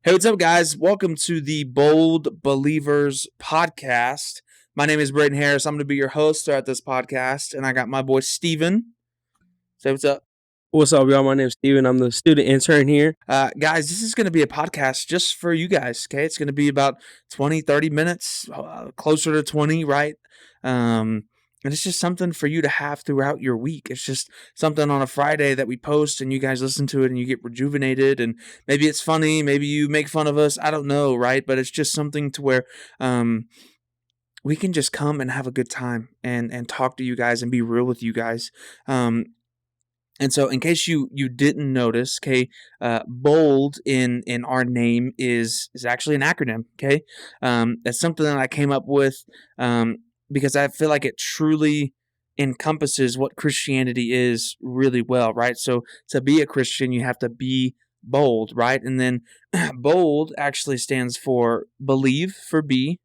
Hey, what's up, guys? Welcome to the Bold Believers podcast. My name is Braden Harris. I'm going to be your host at this podcast, and I got my boy Steven. Say what's up. What's up, y'all? My name's Steven. I'm the student intern here. Guys, this is going to be a podcast just for you guys, okay? It's going to be about 20, 30 minutes, closer to 20, right? And it's just something for you to have throughout your week. It's just something on a Friday that we post and you guys listen to it and you get rejuvenated. And maybe it's funny. Maybe you make fun of us. I don't know, right? But it's just something to where we can just come and have a good time and talk to you guys and be real with you guys. And so, in case you didn't notice, okay, bold in our name is actually an acronym. Okay, that's something that I came up with because I feel like it truly encompasses what Christianity is really well, right? So to be a Christian, you have to be bold, right? And then bold actually stands for believe for B.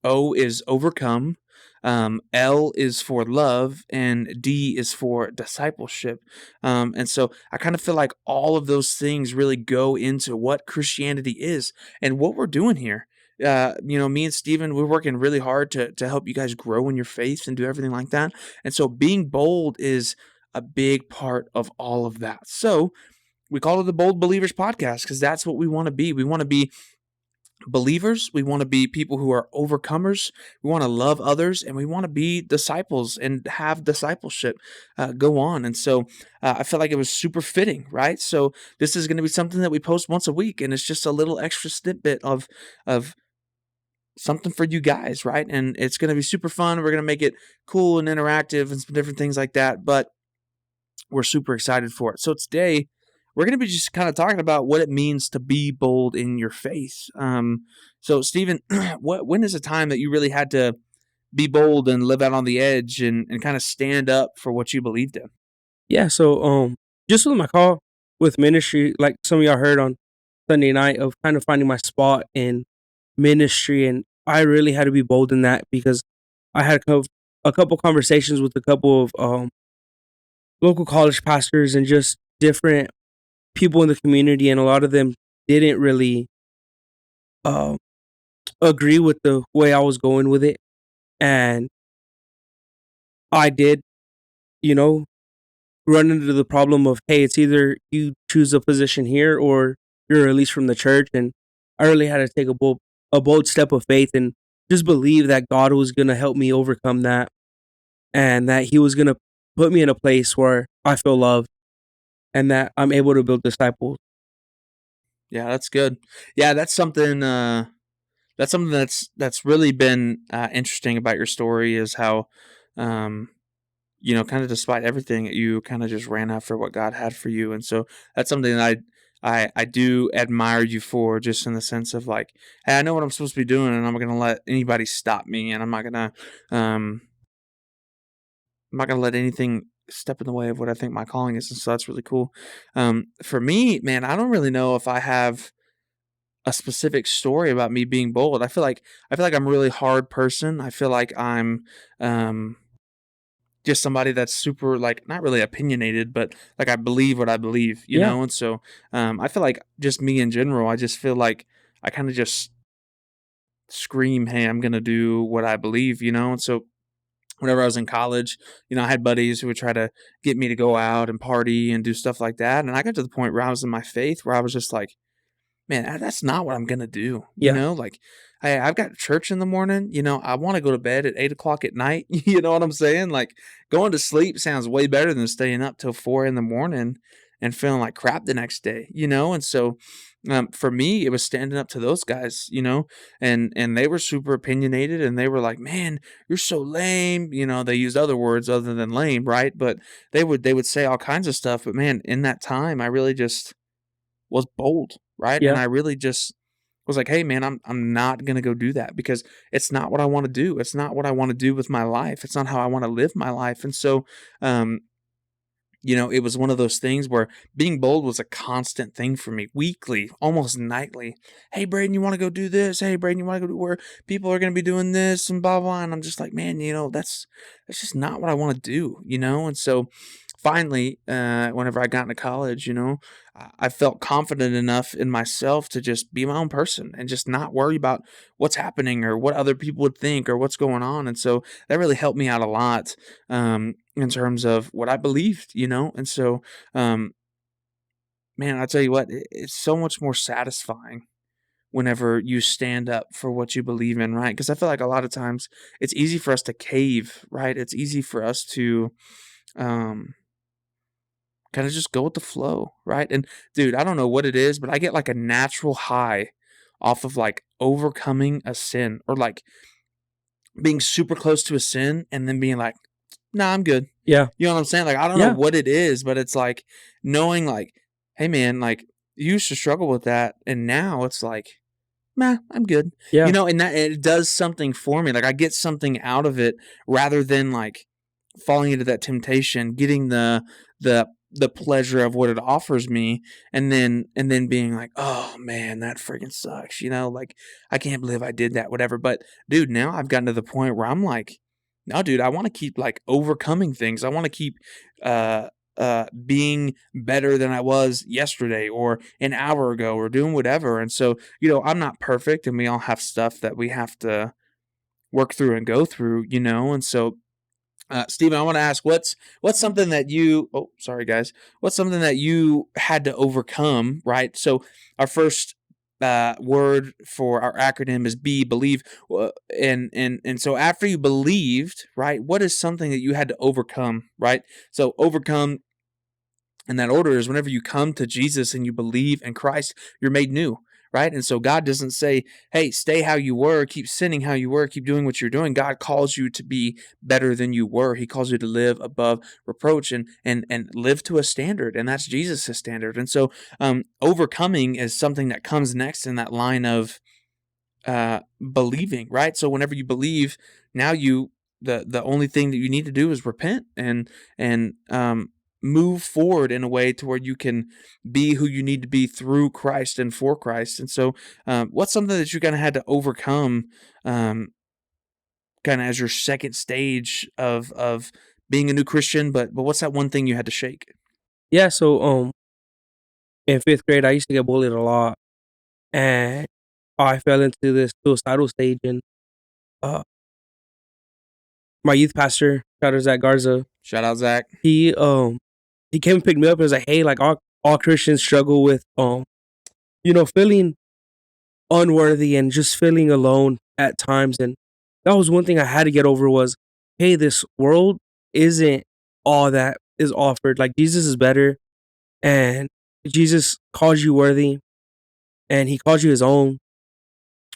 O is overcome. L is for love, and D is for discipleship. And so I kind of feel like all of those things really go into what Christianity is and what we're doing here. Me and Steven, we're working really hard to help you guys grow in your faith and do everything like that. And so being bold is a big part of all of that. So we call it the Bold Believers Podcast because that's what we want to be. We want to be believers. We want to be people who are overcomers. We want to love others, and we want to be disciples and have discipleship go on. And so I felt like it was super fitting, right? So this is going to be something that we post once a week, and it's just a little extra snippet of something for you guys, right? And it's going to be super fun. We're going to make it cool and interactive and some different things like that. But we're super excited for it. So today, we're going to be just kind of talking about what it means to be bold in your faith. So, Stephen, when is a time that you really had to be bold and live out on the edge and kind of stand up for what you believed in? Yeah, so just with my call with ministry, like some of y'all heard on Sunday night, of kind of finding my spot in ministry, and I really had to be bold in that because I had a couple conversations with a couple of local college pastors and just different people in the community, and a lot of them didn't really uh, agree with the way I was going with it, and I did, you know, run into the problem of, hey, it's either you choose a position here or you're released from the church. And I really had to take a bold step of faith and just believe that God was gonna help me overcome that, and that He was gonna put me in a place where I feel loved and that I'm able to build disciples. Yeah, that's good. Yeah, that's something. That's something that's really been interesting about your story is how, um, kind of despite everything, you kind of just ran after what God had for you, and so that's something that I do admire you for, just in the sense of like, hey, I know what I'm supposed to be doing, and I'm not gonna let anybody stop me, and um, I'm not gonna let anything step in the way of what I think my calling is, and so that's really cool. For me, man, I don't really know if I have a specific story about me being bold. I feel like I'm a really hard person. I feel like I'm um just somebody that's super, like, not really opinionated, but like I believe what I believe, Yeah, and so I feel like just me in general, I just feel like I kind of just scream, hey, I'm gonna do what I believe, and so whenever I was in college, I had buddies who would try to get me to go out and party and do stuff like that, and I got to the point where I was in my faith where I was just like, man, that's not what I'm gonna do. yeah, Like, I've got church in the morning. I want to go to bed at 8 o'clock at night. You know what I'm saying? Like, going to sleep sounds way better than staying up till 4 in the morning and feeling like crap the next day. And so for me, it was standing up to those guys. And they were super opinionated, and they were like, "Man, you're so lame." They used other words other than lame, right? But they would say all kinds of stuff. But man, in that time, I really just was bold, right? And yeah, I really just was like, "Hey, man, I'm not gonna go do that because it's not what I want to do. It's not what I want to do with my life. It's not how I want to live my life." And so, um, it was one of those things where being bold was a constant thing for me, weekly, almost nightly. Hey, Braden, you want to go do this? Hey, Braden, you want to go to where people are going to be doing this and blah blah. And I'm just like, man, that's just not what I want to do. And so finally, whenever I got into college, I felt confident enough in myself to just be my own person and just not worry about what's happening or what other people would think or what's going on. And so that really helped me out a lot, in terms of what I believed. And so, um, man, I'll tell you what, it's so much more satisfying whenever you stand up for what you believe in, right? Because I feel like a lot of times it's easy for us to cave, right? It's easy for us to, um, kind of just go with the flow, right? And dude, I don't know what it is, but I get like a natural high off of like overcoming a sin or like being super close to a sin and then being like, nah, I'm good. Yeah. You know what I'm saying? Like, I don't know Yeah. what it is, but it's like knowing, like, hey, man, like, you used to struggle with that. And now it's like, nah, I'm good. Yeah. And that it does something for me. Like, I get something out of it rather than like falling into that temptation, getting the pleasure of what it offers me, and then being like, oh man, that freaking sucks. Like I can't believe I did that, whatever. But dude, now I've gotten to the point where I'm like, no, dude, I want to keep like overcoming things. I want to keep uh being better than I was yesterday or an hour ago or doing whatever. And so, I'm not perfect and we all have stuff that we have to work through and go through. And so Steven, I want to ask what's something that you oh sorry guys what's something that you had to overcome, right? So our first word for our acronym is B, believe. And so after you believed, right, what is something that you had to overcome, right? So overcome and that order is whenever you come to Jesus and you believe in Christ, you're made new, right? And so God doesn't say, hey, stay how you were, keep sinning how you were, keep doing what you're doing. God calls you to be better than you were. He calls you to live above reproach and live to a standard, and that's Jesus' standard. And so overcoming is something that comes next in that line of believing, right? So whenever you believe, now the only thing that you need to do is repent and move forward in a way to where you can be who you need to be through Christ and for Christ. And so, what's something that you kind of had to overcome, um, kind of as your second stage of being a new Christian? But what's that one thing you had to shake? Yeah. So in 5th grade, I used to get bullied a lot, and I fell into this suicidal stage. And uh, my youth pastor, shout out Zach Garza, Shout out Zach. he he came and picked me up and was like, "Hey, like all Christians struggle with feeling unworthy and just feeling alone at times." And that was one thing I had to get over was, hey, this world isn't all that is offered. Like Jesus is better, and Jesus calls you worthy, and He calls you His own,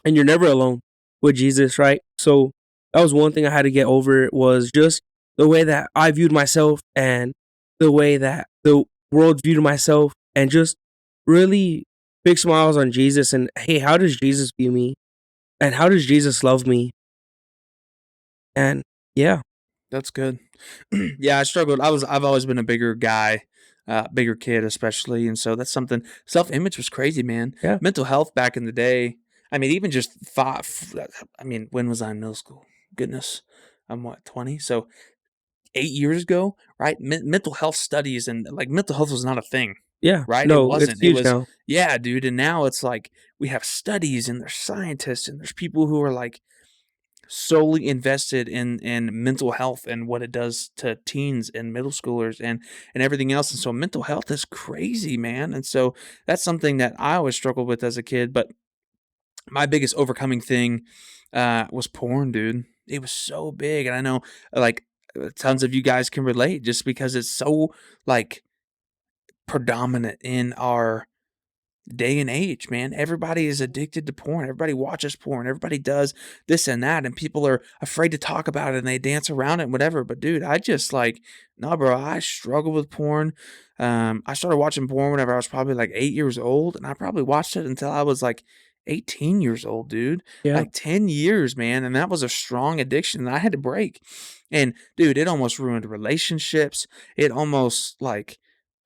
and you're never alone with Jesus, right? So that was one thing I had to get over was just the way that I viewed myself and the way that the world viewed myself, and just really fix my eyes on Jesus and, hey, how does Jesus view me? And how does Jesus love me? And yeah, That's good. Yeah, I struggled. I've always been a bigger guy, bigger kid especially, and so that's something. Self-image was crazy, man. yeah, Mental health back in the day. I mean, even just five. I mean, when was I in middle school? Goodness, I'm what 20. So 8 years ago, right? Mental health studies and like mental health was not a thing, yeah. right? It No, it's wasn't. It huge was now. yeah, dude. And now it's like we have studies and there's scientists and there's people who are like solely invested in mental health and what it does to teens and middle schoolers and everything else. And so mental health is crazy, man. And so that's something that I always struggled with as a kid. But my biggest overcoming thing was porn, dude. It was so big, and I know like tons of you guys can relate just because it's so like predominant in our day and age, man. Everybody is addicted to porn. Everybody watches porn. Everybody does this and that, and people are afraid to talk about it and they dance around it and whatever. But dude, I just like, no, bro, I struggle with porn. I started watching porn whenever I was probably like 8 years old, and I probably watched it until I was like 18 years old, dude. Yeah, Like 10 years, man. And that was a strong addiction that I had to break. And dude, it almost ruined relationships. It almost like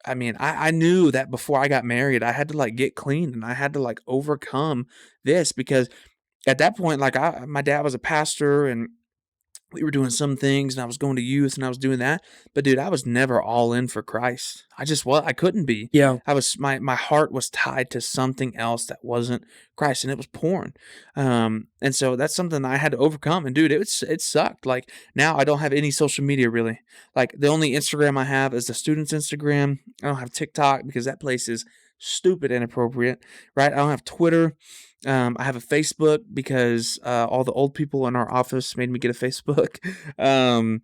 I mean, I knew that before I got married, I had to like get clean and I had to like overcome this because at that point, like my dad was a pastor and we were doing some things and I was going to youth and I was doing that. But dude, I was never all in for Christ. I couldn't be. Yeah. My heart was tied to something else that wasn't Christ, and it was porn. And so that's something I had to overcome. And dude, it sucked. Like now I don't have any social media really. Like the only Instagram I have is the students' Instagram. I don't have TikTok because that place is stupid inappropriate, right? I don't have Twitter. I have a Facebook because all the old people in our office made me get a Facebook. um,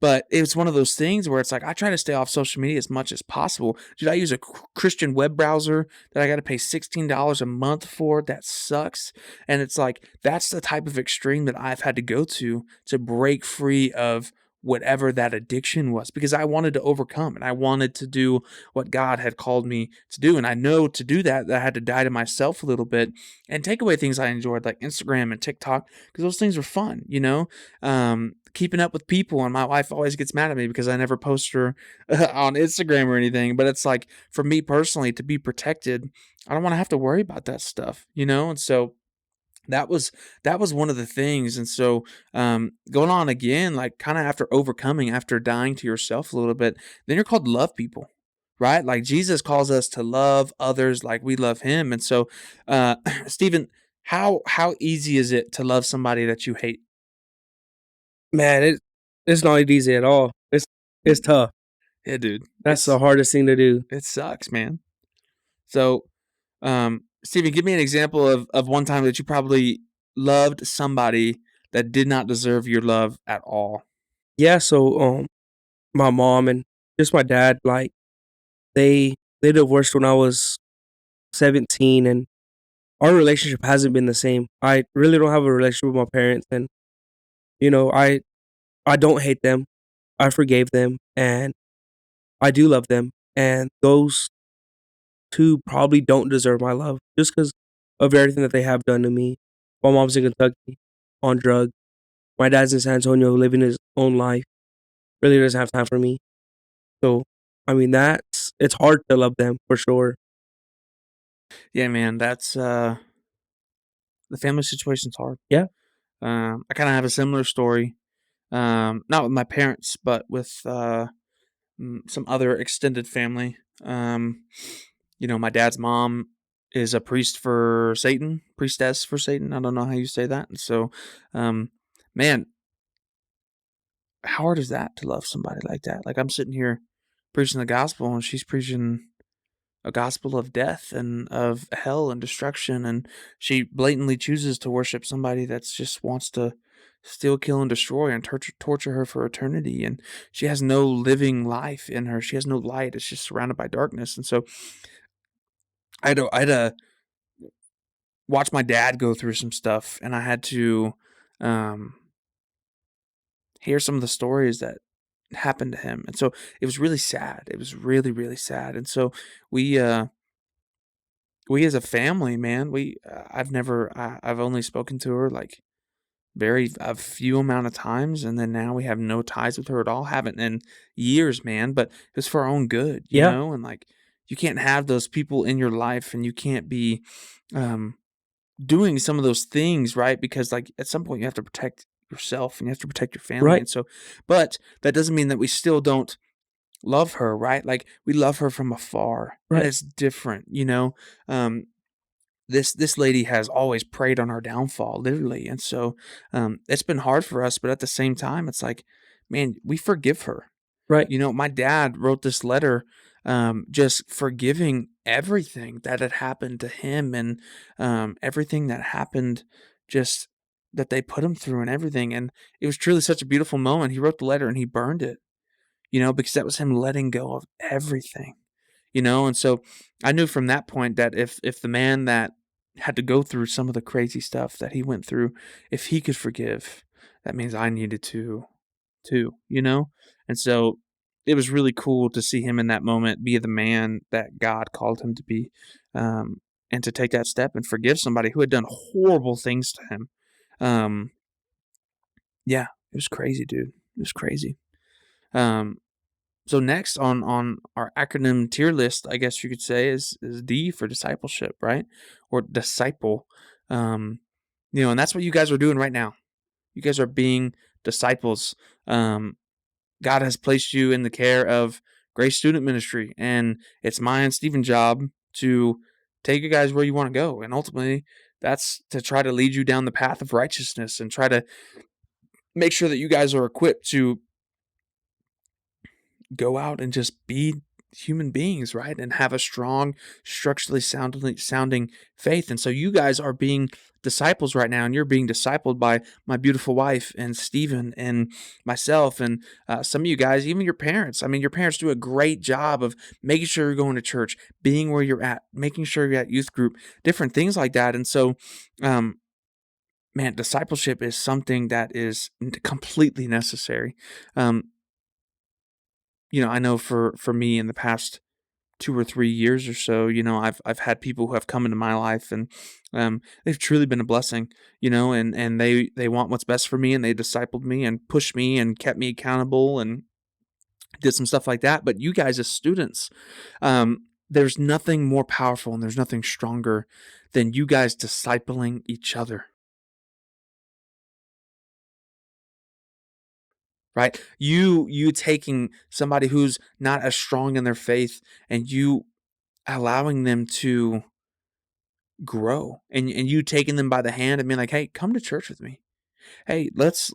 but it's one of those things where it's like I try to stay off social media as much as possible. Dude, I use a Christian web browser that I got to pay $16 a month for. That sucks. And it's like that's the type of extreme that I've had to go to break free of whatever that addiction was because I wanted to overcome and I wanted to do what God had called me to do. And I know to do that, I had to die to myself a little bit and take away things I enjoyed like Instagram and TikTok because those things were fun, you know? Keeping up with people, and my wife always gets mad at me because I never post her on Instagram or anything. But it's like for me personally to be protected, I don't want to have to worry about that stuff, you know. And so that was that was one of the things. And so going on again, like kind of after overcoming, after dying to yourself a little bit, then you're called to love people. Right? Like Jesus calls us to love others like we love him. And so Stephen, how easy is it to love somebody that you hate? Man, it's not easy at all. It's tough. Yeah, dude. That's the hardest thing to do. It sucks, man. So, Steven, give me an example of one time that you probably loved somebody that did not deserve your love at all. Yeah, so, my mom and just my dad, like, they divorced when I was 17, and our relationship hasn't been the same. I really don't have a relationship with my parents, and, you know, I don't hate them. I forgave them, and I do love them, and those 2 probably don't deserve my love just because of everything that they have done to me. My mom's in Kentucky on drugs. My dad's in San Antonio living his own life. Really doesn't have time for me. So, I mean, it's hard to love them for sure. Yeah, man, that's the family situation's hard. Yeah. I kind of have a similar story. Not with my parents, but with some other extended family. My dad's mom is a priestess for Satan. I don't know how you say that. And so, um, man, how hard is that to love somebody like that? Like I'm sitting here preaching the gospel and she's preaching a gospel of death and of hell and destruction, and she blatantly chooses to worship somebody that's just wants to steal, kill, and destroy and torture her for eternity. And she has no living life in her. She has no light. It's just surrounded by darkness. And so I had to watch my dad go through some stuff, and I had to um, hear some of the stories that happened to him. And so it was really sad. It was really, really sad. And so we uh we as a family, man, I've only spoken to her like very a few amount of times, and then now we have no ties with her at all. Haven't in years, man, but it's for our own good, you Yeah. know? And like you can't have those people in your life and you can't be um doing some of those things, right? Because like at some point you have to protect yourself and you have to protect your family. Right. And so but that doesn't mean that we still don't love her, right? Like we love her from afar, and Right. it's different, you know. Um, this lady has always preyed on our downfall, literally, and so it's been hard for us. But at the same time, it's like, man, we forgive her. Right. You know, my dad wrote this letter, just forgiving everything that had happened to him and everything that happened, just that they put him through and everything. And it was truly such a beautiful moment. He wrote the letter and he burned it, you know, because that was him letting go of everything, you know. And so I knew from that point that if the man that had to go through some of the crazy stuff that he went through, if he could forgive, that means I needed to too, you know. And so it was really cool to see him in that moment be the man that God called him to be, and to take that step and forgive somebody who had done horrible things to him. um yeah, it was crazy, dude. It was crazy. um So next on our acronym tier list, I guess you could say is D for discipleship, right? Or disciple. Um, and that's what you guys are doing right now. You guys are being disciples. God has placed you in the care of Grace Student Ministry, and it's my and Stephen's job to take you guys where you want to go. And ultimately, that's to try to lead you down the path of righteousness and try to make sure that you guys are equipped to go out and just be human beings, right? And have a strong, structurally sounding faith. And so you guys are being disciples right now, and you're being discipled by my beautiful wife and Stephen and myself and some of you guys, even your parents. I mean, your parents do a great job of making sure you're going to church, being where you're at, making sure you're at youth group, different things like that. And so, man, discipleship is something that is completely necessary. Um, I know for me in the past 2 or 3 years or so, I've had people who have come into my life, and they've truly been a blessing, and they want what's best for me, and they discipled me and pushed me and kept me accountable and did some stuff like that. But you guys as students, there's nothing more powerful and there's nothing stronger than you guys discipling each other. Right? You taking somebody who's not as strong in their faith and you allowing them to grow, and you taking them by the hand and being like, "Hey, come to church with me. Hey, let's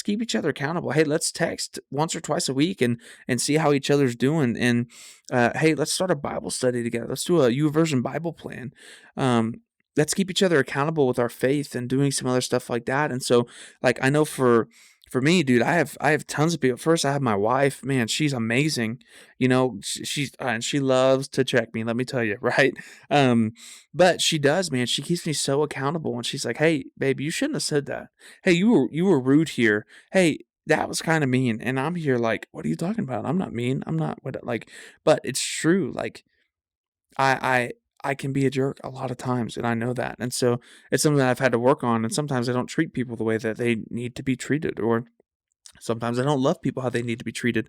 keep each other accountable. Hey, let's text once or twice a week and see how each other's doing. And hey, let's start a Bible study together. Let's do a YouVersion Bible plan. Um, let's keep each other accountable with our faith and doing some other stuff like that." And so, like, I know for me, dude, I have tons of people. First, I have my wife. Man, she's amazing. She's and she loves to check me. Let me tell you, right? Um, but she does, man. She keeps me so accountable, and she's like, "Hey, babe, you shouldn't have said that. Hey, you were rude here. Hey, that was kind of mean." And I'm here like, "What are you talking about? I'm not mean. I'm not what like." But it's true. Like I can be a jerk a lot of times, and I know that. And so it's something that I've had to work on. And sometimes I don't treat people the way that they need to be treated, or sometimes I don't love people how they need to be treated.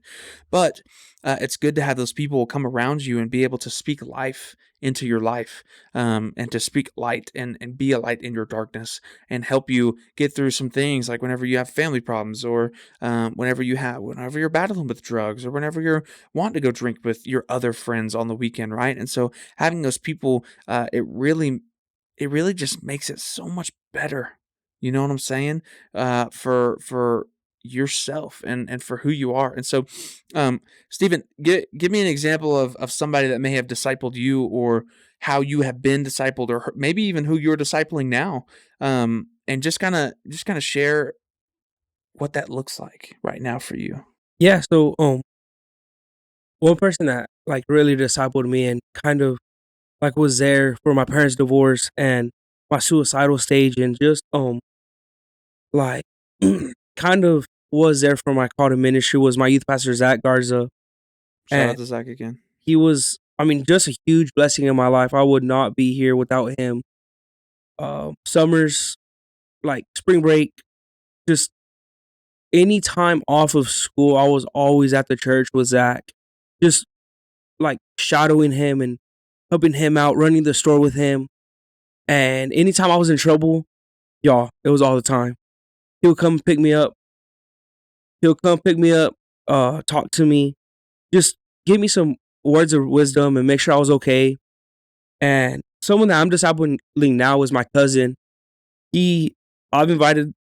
But it's good to have those people come around you and be able to speak life into your life, and to speak light and be a light in your darkness and help you get through some things, like whenever you have family problems, or whenever you're battling with drugs, or whenever you're wanting to go drink with your other friends on the weekend, right? And so having those people, it really just makes it so much better. You know what I'm saying? For yourself and for who you are. And so, Stephen, give me an example of somebody that may have discipled you, or how you have been discipled, or maybe even who you're discipling now. And just kind of share what that looks like right now for you. Yeah, so one person that like really discipled me and kind of like was there for my parents' divorce and my suicidal stage and just like kind of was there for my call to ministry was my youth pastor Zach Garza. Shout And out to Zach again. he was, I mean, just a huge blessing in my life. I would not be here without him. Summers, like spring break, just any time off of school, I was always at the church with Zach, just like shadowing him and helping him out, running the store with him. And anytime I was in trouble, y'all, it was all the time. He would come pick me up. He'll come pick me up, talk to me, just give me some words of wisdom and make sure I was okay. And someone that I'm discipling now is my cousin. He, I've invited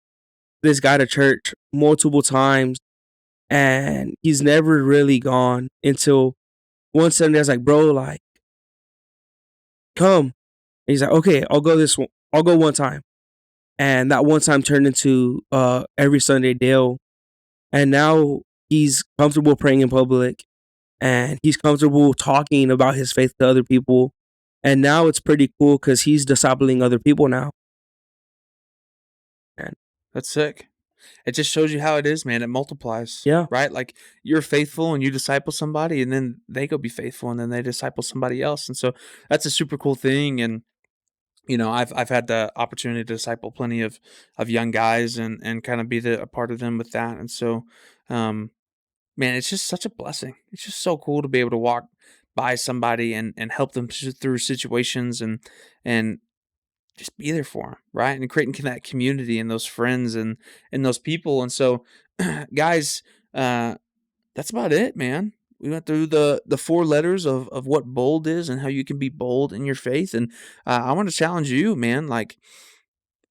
this guy to church multiple times, and he's never really gone until one Sunday I was like, bro, like, come. And he's like, okay, I'll go this one. I'll go one time. And that one time turned into every Sunday deal. And now he's comfortable praying in public, and he's comfortable talking about his faith to other people. And now it's pretty cool because he's discipling other people now. And That's sick. It just shows you how it is, man. It multiplies, yeah, right? Like, you're faithful and you disciple somebody, and then they go be faithful, and then they disciple somebody else. And so that's a super cool thing. And I've had the opportunity to disciple plenty of young guys, and kind of be a part of them with that. And so, um, man, it's just such a blessing. It's just so cool to be able to walk by somebody and help them through situations, and just be there for them, right? And creating that community and those friends and those people. And so, guys, uh, that's about it, man. We went through the 4 letters of what bold is and how you can be bold in your faith, and, I wanna challenge you, man, like,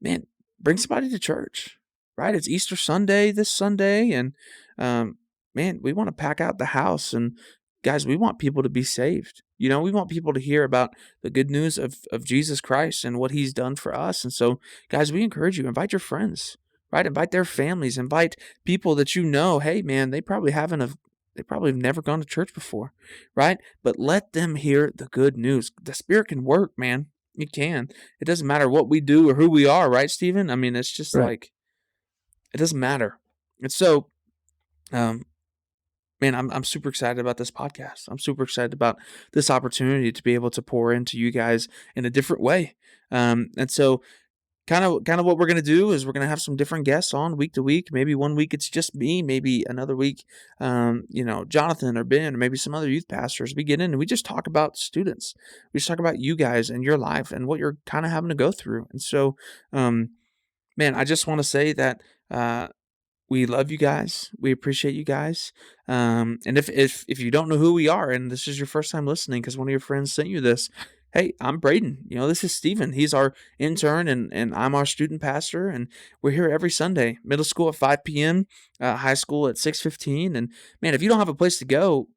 man, bring somebody to church, right? It's Easter Sunday this Sunday, and, um, man, we wanna pack out the house, and, guys, we want people to be saved, we want people to hear about the good news of Jesus Christ and what he's done for us, and so, guys, we encourage you, invite your friends, right? Invite their families, invite people that hey, man, they probably have never gone to church before, right? But let them hear the good news. The Spirit can work, man. It can. It doesn't matter what we do or who we are, right, Stephen? I mean, it's just Right. like it doesn't matter. And so, um, man, I'm super excited about this podcast. I'm super excited about this opportunity to be able to pour into you guys in a different way. And so kind of what we're gonna do is we're gonna have some different guests on week to week. Maybe one week it's just me. Maybe another week, Jonathan or Ben or maybe some other youth pastors. We get in and we just talk about students. We just talk about you guys and your life and what you're kind of having to go through. And so, um, man, I just want to say that we love you guys. We appreciate you guys. And if you don't know who we are, and this is your first time listening because one of your friends sent you this, hey, I'm Braden. This is Steven. He's our intern, and I'm our student pastor. And we're here every Sunday. Middle school at 5 p.m., high school at 6:15. And man, if you don't have a place to go,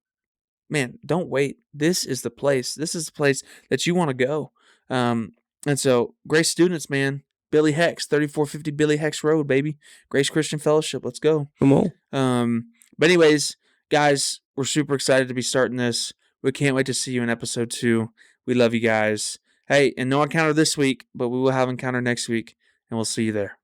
man, don't wait. This is the place. This is the place that you want to go. And so, Grace students, man, Billy Hex, 3450 Billy Hex Road, baby. Grace Christian Fellowship. Let's go. Come on. But anyways, guys, we're super excited to be starting this. We can't wait to see you in episode 2. We love you guys. Hey, and no encounter this week, but we will have encounter next week, and we'll see you there.